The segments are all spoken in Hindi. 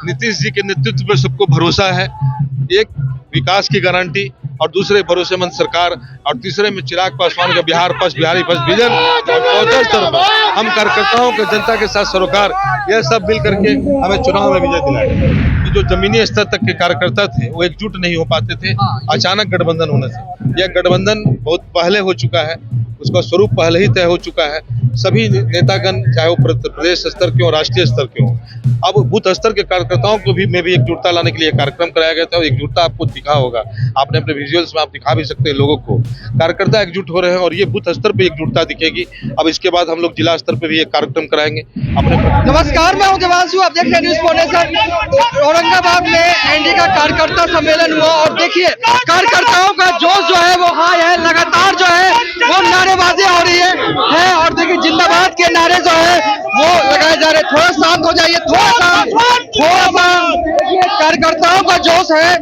नीतीश जी के नेतृत्व पे सबको भरोसा है। एक विकास की गारंटी और दूसरे भरोसेमंद सरकार और तीसरे में चिराग पासवान का Bihar first Bihari first vision और चौथे स्तर पर हम कार्यकर्ताओं के जनता के साथ सरोकार, यह सब मिल करके हमें चुनाव में विजय दिलाएगा। जो जमीनी स्तर तक के कार्यकर्ता थे वो एकजुट नहीं हो पाते थे अचानक गठबंधन होने से। यह गठबंधन बहुत पहले हो चुका है, उसका स्वरूप पहले ही तय हो चुका है। सभी नेतागण चाहे वो प्रदेश स्तर के हो राष्ट्रीय स्तर के हो, अब बूथ स्तर के कार्यकर्ताओं को भी में भी एकजुटता लाने के लिए कार्यक्रम कराया गया था और एकजुटता आपको दिखा होगा, आपने अपने विजुअल्स में आप दिखा भी सकते हैं लोगों को। कार्यकर्ता एकजुट हो रहे हैं और ये बूथ स्तर पे एकजुटता दिखेगी। अब इसके बाद हम लोग जिला स्तर पे भी एक कार्यक्रम कराएंगे अपने। नमस्कार, मैं हूं देवांशु, आप देख रहे हैं न्यूज़ फाउंडेशन। औरंगाबाद में एनडीए का कार्यकर्ता सम्मेलन हुआ और देखिए कार्यकर्ताओं का जोश जो है वो हाई है, लगातार जो है वो नारेबाजी हो रही है और देखिए जिंदाबाद के नारे जो है वो लगाए जा रहे हैं। थोड़ा शांत हो जाइए, थोड़ा सा कार्यकर्ताओं का जोश है,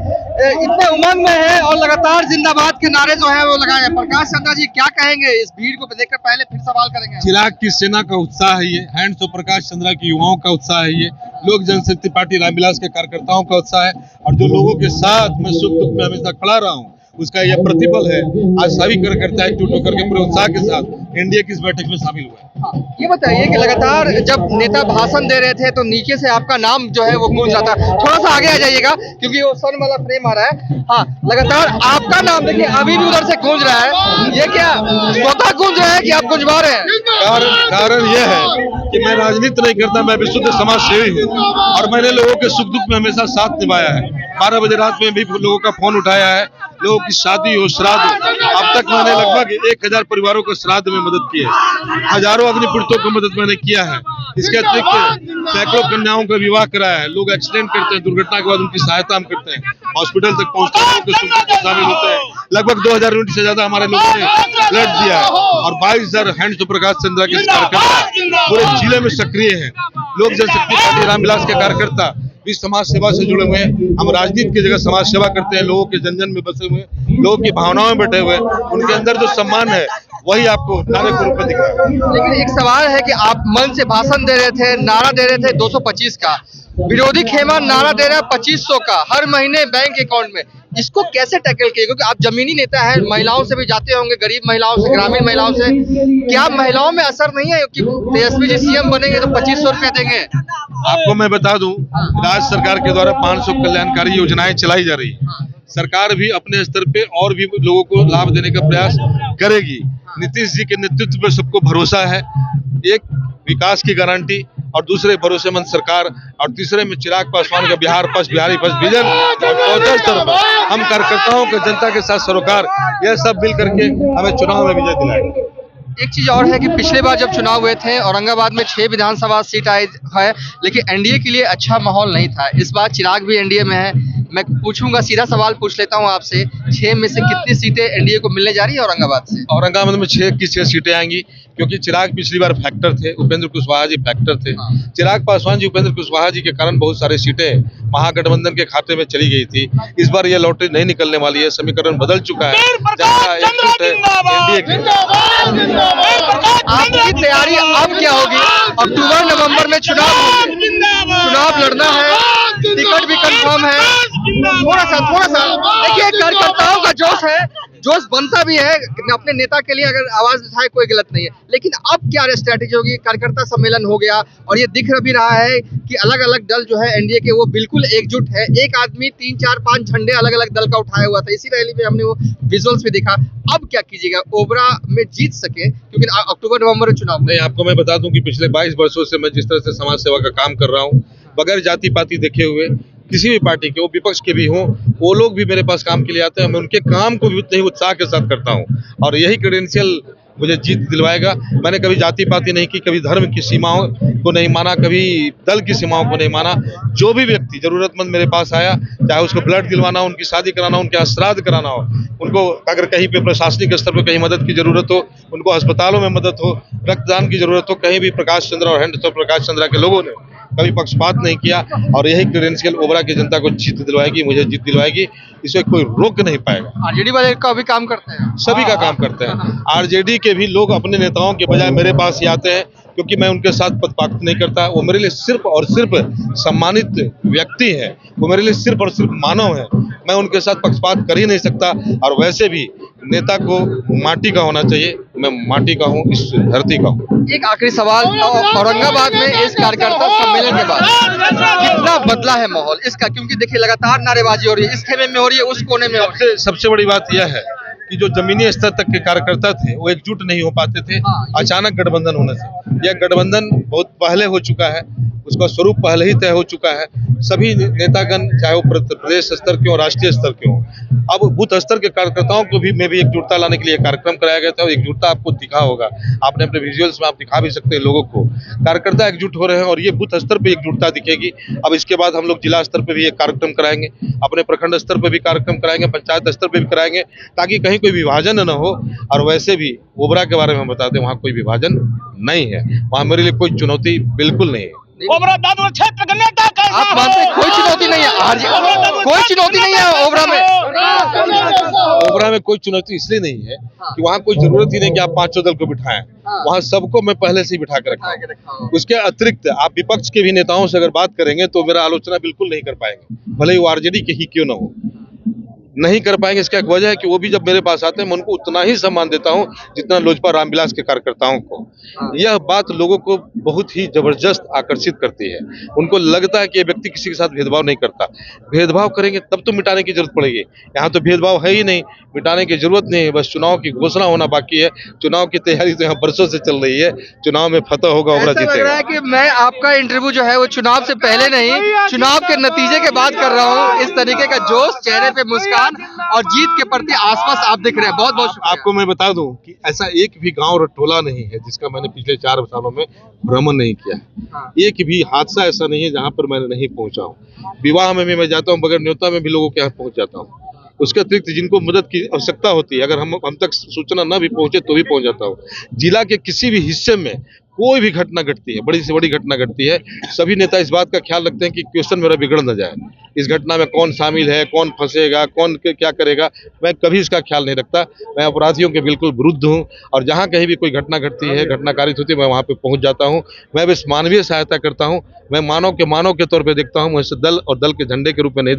इतने उमंग में है और लगातार जिंदाबाद के नारे जो है वो लगाए हैं। प्रकाश चंद्र जी क्या कहेंगे इस भीड़ को देखकर? पहले फिर सवाल करेंगे। चिराग की सेना का उत्साह है ये, हैंड्स ऑफ प्रकाश चंद्रा की युवाओं का उत्साह है ये, लोक जनशक्ति पार्टी रामविलास के कार्यकर्ताओं का उत्साह है और जो लोगों के साथ मैं सुख दुख में हमेशा खड़ा रहा हूँ उसका यह प्रतिफल है। आज सभी कार्यकर्ता एकजुट होकर के पूरे उत्साह के साथ एनडीए की इस बैठक में शामिल हुए। ये बताइए कि लगातार जब नेता भाषण दे रहे थे तो नीचे से आपका नाम जो है वो गूंज रहा था। थोड़ा सा आगे आ जाइएगा क्योंकि वो सन वाला फ्रेम आ रहा है। हाँ, लगातार आपका नाम देखिए अभी भी उधर से गूंज रहा है। ये क्या स्वतः गूंज रहा है कि आप गुंजवा रहे हैं? कारण यह है कि मैं राजनीति नहीं करता, मैं विशुद्ध समाज सेवी हूँ और मैंने लोगों के सुख दुख में हमेशा साथ निभाया है। 12 बजे रात में भी लोगों का फोन उठाया है, लोगों की शादी हो श्राद्ध हो, अब तक मैंने लगभग 1000 परिवारों को श्राद्ध में मदद की है, हजारों अग्निपीड़ितों को मदद मैंने किया है। इसके अतिरिक्त सैकड़ों कन्याओं का विवाह कराया है। लोग एक्सीडेंट करते हैं, दुर्घटना के बाद उनकी सहायता हम करते हैं, हॉस्पिटल तक पहुंचते हैं, उनके सुख दुख में शामिल होते हैं। लगभग 2000 यूनिट से ज्यादा हमारे लोगों ने ब्लड दिया है और 22,000 हैंड्स ऑफ प्रकाश चंद्रा के कार्यकर्ता पूरे जिले में सक्रिय हैं। लोक जनशक्ति पार्टी रामविलास के कार्यकर्ता भी समाज सेवा से जुड़े हुए हैं। हम राजनीति की जगह समाज सेवा करते हैं, लोगों के जन जन में बसे हुए, लोगों की भावनाओं में बैठे हुए, उनके अंदर जो सम्मान है वही आपको नारे के रूप में दिख रहा है। लेकिन एक सवाल है कि आप मन से भाषण दे रहे थे, नारा दे रहे थे 225 का, विरोधी खेमा नारा दे रहा है 2500 का हर महीने बैंक अकाउंट में। इसको कैसे टैकल किए? क्योंकि आप जमीनी नेता हैं, महिलाओं से भी जाते होंगे, गरीब महिलाओं से, ग्रामीण महिलाओं से, क्या महिलाओं में असर नहीं है कि तेजस्वी जी सीएम बनेंगे तो 2500 रुपया देंगे? आपको मैं बता दूं, राज्य सरकार के द्वारा 500 कल्याणकारी योजनाएं चलाई जा रही है। सरकार भी अपने स्तर पे और भी लोगों को लाभ देने का प्रयास करेगी। नीतीश जी के नेतृत्व पे सबको भरोसा है। एक विकास की गारंटी और दूसरे भरोसेमंद सरकार और तीसरे में चिराग पासवान का Bihar first Bihari first vision और चौथे स्तर पर हम कार्यकर्ताओं के जनता के साथ सरोकार, यह सब मिल करके हमें चुनाव में विजय दिलाएगा। एक चीज और है कि पिछले बार जब चुनाव हुए थे औरंगाबाद में 6 विधानसभा सीट आई है, लेकिन एनडीए के लिए अच्छा माहौल नहीं था। इस बार चिराग भी एनडीए में है। मैं पूछूंगा, सीधा सवाल पूछ लेता हूं आपसे, 6 में से कितनी सीटें एनडीए को मिलने जा रही है औरंगाबाद से? औरंगाबाद में 6 की 6 सीटें आएंगी क्योंकि चिराग पिछली बार फैक्टर थे, उपेंद्र कुशवाहा जी फैक्टर थे। चिराग पासवान जी उपेंद्र कुशवाहा जी के कारण बहुत सारी सीटें महागठबंधन के खाते में चली गई थी। इस बार ये लॉटरी नहीं निकलने वाली है, समीकरण बदल चुका है। एनडीए की आपकी तैयारी अब क्या होगी? अक्टूबर नवंबर में चुनाव लड़ना है, टिकट भी कंफर्म है। थोड़ा सा देखिए, कार्यकर्ताओं का जोश है, जोश बनता भी है अपने नेता के लिए, अगर आवाज उठाए कोई गलत नहीं है। लेकिन अब क्या स्ट्रैटेजी होगी? कार्यकर्ता सम्मेलन हो गया और ये दिख भी रहा है कि अलग अलग दल जो है एनडीए के वो बिल्कुल एकजुट है। एक आदमी 3, 4, 5 झंडे अलग अलग दल का उठाया हुआ था, इसी रैली में हमने वो विजुअल्स भी देखा। अब क्या कीजिएगा ओबरा में जीत सके, क्योंकि अक्टूबर नवंबर में चुनाव? नहीं, आपको मैं बता दूं कि पिछले 22 वर्षों से मैं जिस तरह से समाज सेवा का काम कर रहा हूँ, बगैर जाति पाति देखे हुए, किसी भी पार्टी के, वो विपक्ष के भी हों, वो लोग भी मेरे पास काम के लिए आते हैं। मैं उनके काम को भी उतने ही उत्साह के साथ करता हूं और यही क्रेडेंशियल मुझे जीत दिलवाएगा। मैंने कभी जाति पाति नहीं की, कभी धर्म की सीमाओं को नहीं माना, कभी दल की सीमाओं को नहीं माना। जो भी व्यक्ति जरूरतमंद मेरे पास आया, चाहे उसको ब्लड दिलवाना हो, उनकी शादी कराना हो, उनके यहाँ श्राद्ध कराना हो, उनको अगर कहीं पे प्रशासनिक स्तर पर कहीं मदद की जरूरत हो, उनको अस्पतालों में मदद हो, रक्तदान की जरूरत हो, कहीं भी प्रकाश चंद्र और हैंड्स ऑफ प्रकाश चंद्रा के लोगों ने कभी पक्षपात नहीं किया और यही क्रेडेंशियल ओबरा की जनता को जीत दिलवाएगी, मुझे जीत दिलवाएगी। इसे कोई रोक नहीं पाएगा। आरजेडी वाले का भी काम करते हैं, सभी का काम करते हैं। आरजेडी के भी लोग अपने नेताओं के बजाय मेरे पास ही आते हैं, क्योंकि मैं उनके साथ पक्षपात नहीं करता। वो मेरे लिए सिर्फ और सिर्फ सम्मानित व्यक्ति है, वो मेरे लिए सिर्फ और सिर्फ मानव है। मैं उनके साथ पक्षपात कर ही नहीं सकता। और वैसे भी नेता को माटी का होना चाहिए, मैं माटी का हूँ, इस धरती का हूँ। एक आखिरी सवाल, औरंगाबाद में इस कार्यकर्ता सम्मेलन के बाद कितना बदला है माहौल इसका? क्योंकि देखिए लगातार नारेबाजी हो रही है, इस खेमे में हो रही है, उस कोने में हो रही है। सबसे बड़ी बात यह है कि जो जमीनी स्तर तक के कार्यकर्ता थे वो एकजुट नहीं हो पाते थे। अचानक गठबंधन होने से, यह गठबंधन बहुत पहले हो चुका है, उसका स्वरूप पहले ही तय हो चुका है। सभी नेतागण, चाहे वो प्रदेश स्तर के हो, राष्ट्रीय स्तर के हो, अब बूथ स्तर के कार्यकर्ताओं को भी में भी एकजुटता लाने के लिए कार्यक्रम कराया गया था। और एकजुटता आपको दिखा होगा, आपने अपने विजुअल्स में आप दिखा भी सकते हैं लोगों को। कार्यकर्ता एकजुट हो रहे हैं और ये बूथ स्तर पे एकजुटता दिखेगी। अब इसके बाद हम लोग जिला स्तर पे भी एक कार्यक्रम कराएंगे, अपने प्रखंड स्तर पे भी कार्यक्रम कराएंगे, पंचायत स्तर पे भी कराएंगे, ताकि कहीं कोई विभाजन न हो। और वैसे भी ओबरा के बारे में बता दें, वहाँ कोई विभाजन नहीं है, वहाँ मेरे लिए कोई चुनौती बिल्कुल नहीं है। ओबरा दादुर क्षेत्र का नेता कैसा आप मानते हैं कोई चुनौती नहीं है? कोई चुनौती नहीं है ओबरा में? ओबरा में कोई चुनौती इसलिए नहीं है कि वहाँ कोई जरूरत ही नहीं कि आप 500 दल को बिठाएं। वहाँ सबको मैं पहले से ही बिठा के रखा हूँ। उसके अतिरिक्त आप विपक्ष के भी नेताओं से अगर बात करेंगे तो मेरा आलोचना बिल्कुल नहीं कर पाएंगे, भले ही वो आरजेडी के ही क्यों ना हो, नहीं कर पाएंगे। इसका एक वजह है कि वो भी जब मेरे पास आते हैं मैं उनको उतना ही सम्मान देता हूं जितना लोजपा रामविलास के कार्यकर्ताओं को। यह बात लोगों को बहुत ही जबरदस्त आकर्षित करती है। उनको लगता है कि ये व्यक्ति किसी के साथ भेदभाव नहीं करता। भेदभाव करेंगे तब तो मिटाने की जरूरत पड़ेगी। यहाँ तो भेदभाव है ही नहीं, मिटाने की जरूरत नहीं है। बस चुनाव की घोषणा होना बाकी है। चुनाव की तैयारी तो यहाँ बरसों से चल रही है। चुनाव में फतह होगा, ओबरा ऐसा लग जीतेगा। रहा है कि मैं आपका इंटरव्यू जो है वो चुनाव से पहले नहीं, चुनाव के नतीजे के बाद कर रहा हूँ। इस तरीके का जोश, चेहरे पे मुस्कान और जीत के प्रति आसपास आप दिख रहे हैं। बहुत बहुत शुक्रिया। आपको मैं बता दूं कि ऐसा एक भी गांव और टोला नहीं है जिसका मैंने पिछले 4 सालों में भ्रमण नहीं किया है। एक भी हादसा ऐसा नहीं है जहां पर मैंने नहीं पहुंचा हूं। विवाह में भी मैं जाता हूं, बगैर न्योता में भी लोगों के यहाँ पहुंच जाता हूं। उसके अतिरिक्त जिनको मदद की आवश्यकता होती है, अगर हम तक सूचना न भी पहुंचे तो भी पहुंच जाता हूँ। जिला के किसी भी हिस्से में कोई भी घटना घटती है, बड़ी से बड़ी घटना घटती है, सभी नेता इस बात का ख्याल रखते हैं कि क्वेश्चन मेरा बिगड़ न जाए। इस घटना में कौन शामिल है, कौन फंसेगा, कौन क्या करेगा, मैं कभी इसका ख्याल नहीं रखता। मैं अपराधियों के बिल्कुल विरुद्ध हूँ और जहाँ कहीं भी कोई घटना घटती है, घटना कारित होती है, मैं वहाँ पे पहुँच जाता हूँ। मैं बस मानवीय सहायता करता हूँ। मैं मानव के तौर पर देखता हूँ, मैं इसे दल और दल के झंडे के रूप में नहीं